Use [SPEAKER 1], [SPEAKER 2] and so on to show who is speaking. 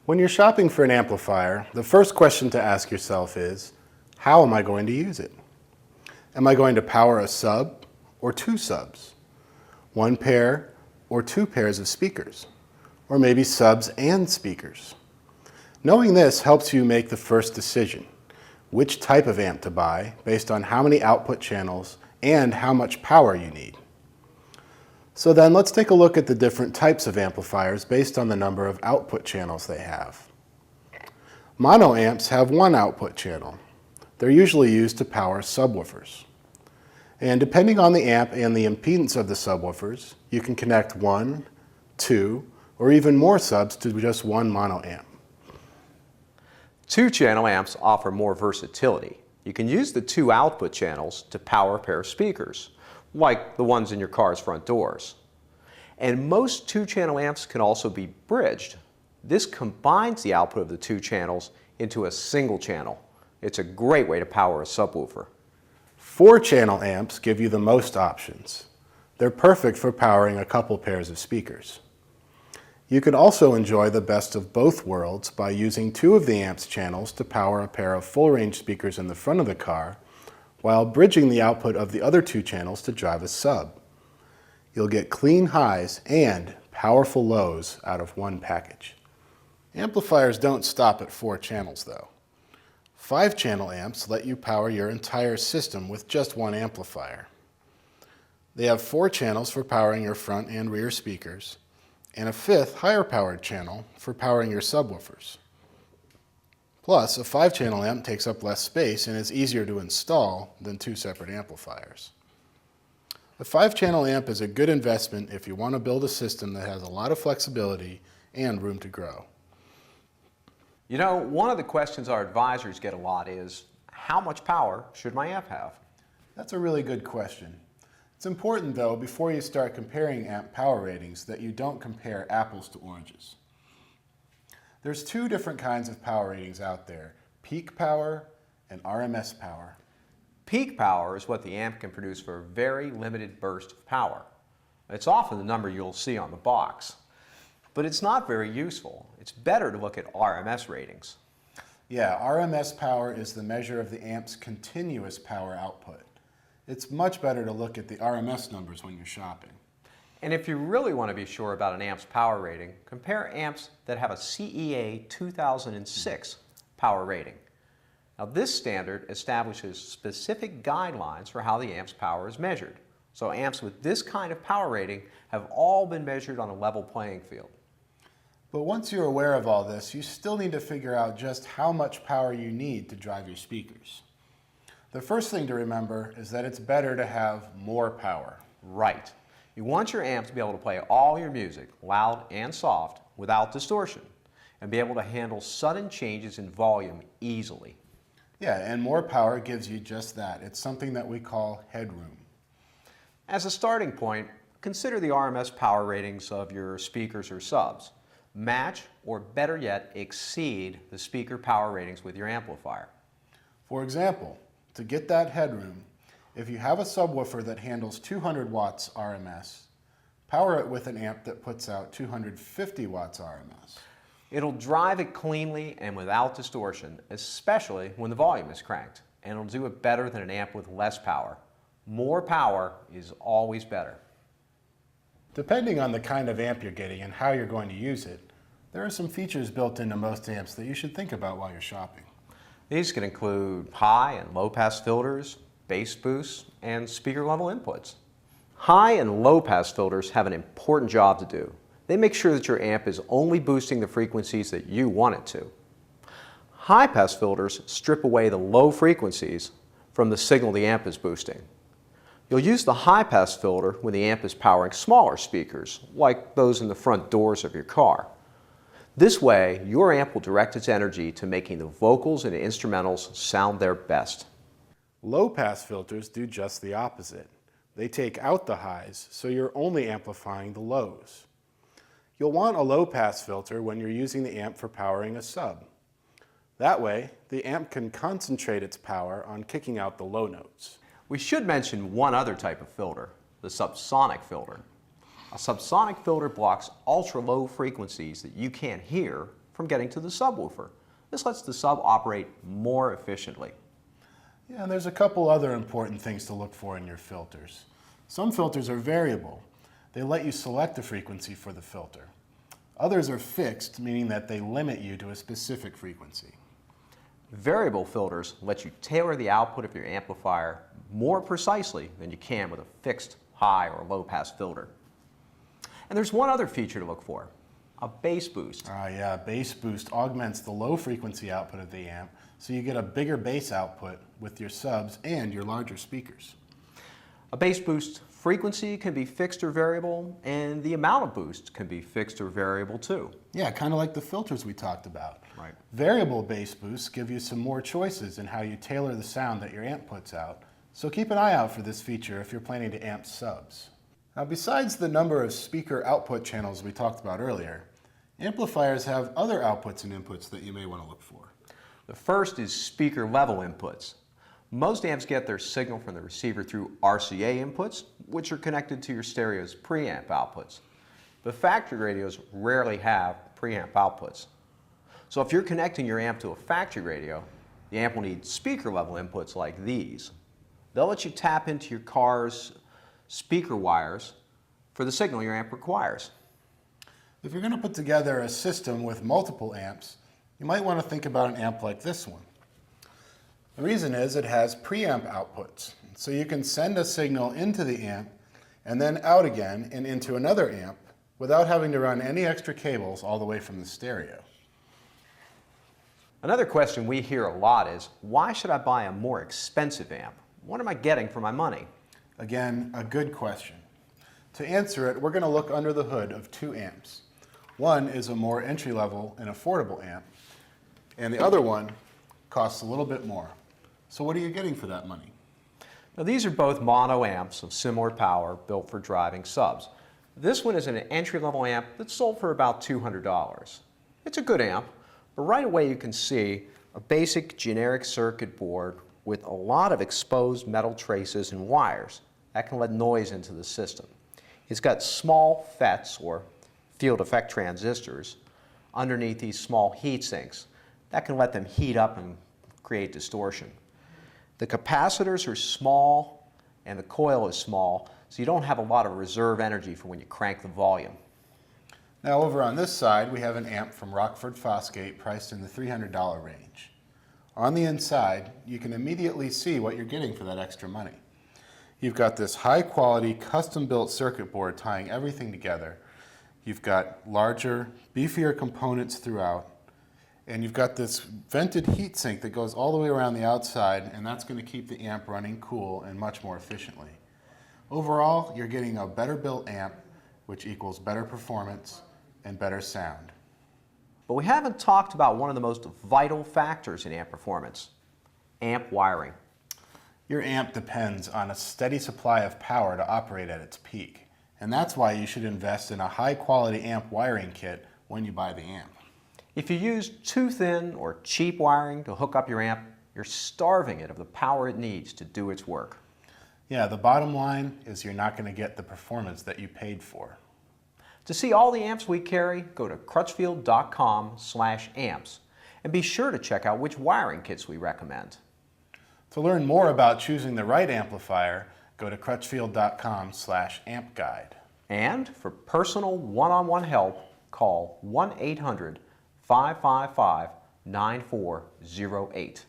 [SPEAKER 1] When you're shopping for an amplifier, the first question to ask yourself is, how am I going to use it? Am I going to power a sub or two subs? One pair or two pairs of speakers? Or maybe subs and speakers? Knowing this helps you make the first decision, which type of amp to buy based on how many output channels and how much power you need. So then let's take a look at the different types of amplifiers based on the number of output channels they have. Mono amps have one output channel. They're usually used to power subwoofers. And depending on the amp and the impedance of the subwoofers, you can connect one, two, or even more subs to just one mono amp.
[SPEAKER 2] Two-channel amps offer more versatility. You can use the two output channels to power a pair of speakers, like the ones in your car's front doors. And most two-channel amps can also be bridged. This combines the output of the two channels into a single channel. It's a great way to power a subwoofer.
[SPEAKER 1] Four-channel amps give you the most options. They're perfect for powering a couple pairs of speakers. You can also enjoy the best of both worlds by using two of the amp's channels to power a pair of full-range speakers in the front of the car, while bridging the output of the other two channels to drive a sub. You'll get clean highs and powerful lows out of one package. Amplifiers don't stop at 4 channels though. 5-channel amps let you power your entire system with just one amplifier. They have 4 channels for powering your front and rear speakers, and a 5th higher powered channel for powering your subwoofers. Plus, a 5-channel amp takes up less space and is easier to install than 2 separate amplifiers. A 5-channel amp is a good investment if you want to build a system that has a lot of flexibility and room to grow.
[SPEAKER 2] You know, one of the questions our advisors get a lot is, how much power should my amp have?
[SPEAKER 1] That's a really good question. It's important though, before you start comparing amp power ratings, that you don't compare apples to oranges. There's 2 different kinds of power ratings out there, peak power and RMS power.
[SPEAKER 2] Peak power is what the amp can produce for a very limited burst of power. It's often the number you'll see on the box, but it's not very useful. It's better to look at RMS ratings.
[SPEAKER 1] Yeah, RMS power is the measure of the amp's continuous power output. It's much better to look at the RMS numbers when you're shopping.
[SPEAKER 2] And if you really want to be sure about an amp's power rating, compare amps that have a CEA 2006 power rating. Now this standard establishes specific guidelines for how the amp's power is measured. So amps with this kind of power rating have all been measured on a level playing field.
[SPEAKER 1] But once you're aware of all this, you still need to figure out just how much power you need to drive your speakers. The first thing to remember is that it's better to have more power.
[SPEAKER 2] Right. You want your amp to be able to play all your music, loud and soft, without distortion, and be able to handle sudden changes in volume easily.
[SPEAKER 1] Yeah, and more power gives you just that. It's something that we call headroom.
[SPEAKER 2] As a starting point, consider the RMS power ratings of your speakers or subs. Match, or better yet, exceed the speaker power ratings with your amplifier.
[SPEAKER 1] For example, to get that headroom, if you have a subwoofer that handles 200 watts RMS, power it with an amp that puts out 250 watts RMS.
[SPEAKER 2] It'll drive it cleanly and without distortion, especially when the volume is cranked, and it'll do it better than an amp with less power. More power is always better.
[SPEAKER 1] Depending on the kind of amp you're getting and how you're going to use it, there are some features built into most amps that you should think about while you're shopping.
[SPEAKER 2] These can include high and low pass filters, bass boosts, and speaker level inputs. High and low pass filters have an important job to do. They make sure that your amp is only boosting the frequencies that you want it to. High pass filters strip away the low frequencies from the signal the amp is boosting. You'll use the high pass filter when the amp is powering smaller speakers, like those in the front doors of your car. This way, your amp will direct its energy to making the vocals and instrumentals sound their best.
[SPEAKER 1] Low-pass filters do just the opposite. They take out the highs, so you're only amplifying the lows. You'll want a low-pass filter when you're using the amp for powering a sub. That way, the amp can concentrate its power on kicking out the low notes.
[SPEAKER 2] We should mention one other type of filter, the subsonic filter. A subsonic filter blocks ultra-low frequencies that you can't hear from getting to the subwoofer. This lets the sub operate more efficiently.
[SPEAKER 1] Yeah, and there's a couple other important things to look for in your filters. Some filters are variable. They let you select the frequency for the filter. Others are fixed, meaning that they limit you to a specific frequency.
[SPEAKER 2] Variable filters let you tailor the output of your amplifier more precisely than you can with a fixed high or low pass filter. And there's one other feature to look for, a bass boost.
[SPEAKER 1] Yeah, bass boost augments the low frequency output of the amp, so you get a bigger bass output with your subs and your larger speakers.
[SPEAKER 2] A bass boost frequency can be fixed or variable, and the amount of boost can be fixed or variable too.
[SPEAKER 1] Yeah, kind of like the filters we talked about.
[SPEAKER 2] Right.
[SPEAKER 1] Variable bass boosts give you some more choices in how you tailor the sound that your amp puts out, so keep an eye out for this feature if you're planning to amp subs. Now, besides the number of speaker output channels we talked about earlier, amplifiers have other outputs and inputs that you may want to look for.
[SPEAKER 2] The first is speaker level inputs. Most amps get their signal from the receiver through RCA inputs, which are connected to your stereo's preamp outputs. But factory radios rarely have preamp outputs. So if you're connecting your amp to a factory radio, the amp will need speaker level inputs like these. They'll let you tap into your car's speaker wires for the signal your amp requires.
[SPEAKER 1] If you're going to put together a system with multiple amps, you might want to think about an amp like this one. The reason is it has preamp outputs, so you can send a signal into the amp and then out again and into another amp without having to run any extra cables all the way from the stereo.
[SPEAKER 2] Another question we hear a lot is, why should I buy a more expensive amp? What am I getting for my money?
[SPEAKER 1] Again, a good question. To answer it, we're going to look under the hood of two amps. One is a more entry-level and affordable amp, and the other one costs a little bit more. So what are you getting for that money?
[SPEAKER 2] Now, these are both mono amps of similar power built for driving subs. This one is an entry-level amp that's sold for about $200. It's a good amp, but right away you can see a basic generic circuit board with a lot of exposed metal traces and wires that can let noise into the system. It's got small FETs, or field effect transistors, underneath these small heat sinks that can let them heat up and create distortion. The capacitors are small and the coil is small, so you don't have a lot of reserve energy for when you crank the volume.
[SPEAKER 1] Now over on this side, we have an amp from Rockford Fosgate priced in the $300 range. On the inside, you can immediately see what you're getting for that extra money. You've got this high-quality, custom-built circuit board tying everything together. You've got larger, beefier components throughout, and you've got this vented heatsink that goes all the way around the outside, and that's going to keep the amp running cool and much more efficiently. Overall, you're getting a better built amp, which equals better performance and better sound.
[SPEAKER 2] But we haven't talked about one of the most vital factors in amp performance, amp wiring.
[SPEAKER 1] Your amp depends on a steady supply of power to operate at its peak, and that's why you should invest in a high-quality amp wiring kit when you buy the amp.
[SPEAKER 2] If you use too thin or cheap wiring to hook up your amp, you're starving it of the power it needs to do its work.
[SPEAKER 1] Yeah, the bottom line is you're not going to get the performance that you paid for.
[SPEAKER 2] To see all the amps we carry, go to crutchfield.com/amps and be sure to check out which wiring kits we recommend.
[SPEAKER 1] To learn more about choosing the right amplifier, go to crutchfield.com/ampguide.
[SPEAKER 2] And for personal one-on-one help, call 1-800-555-9408.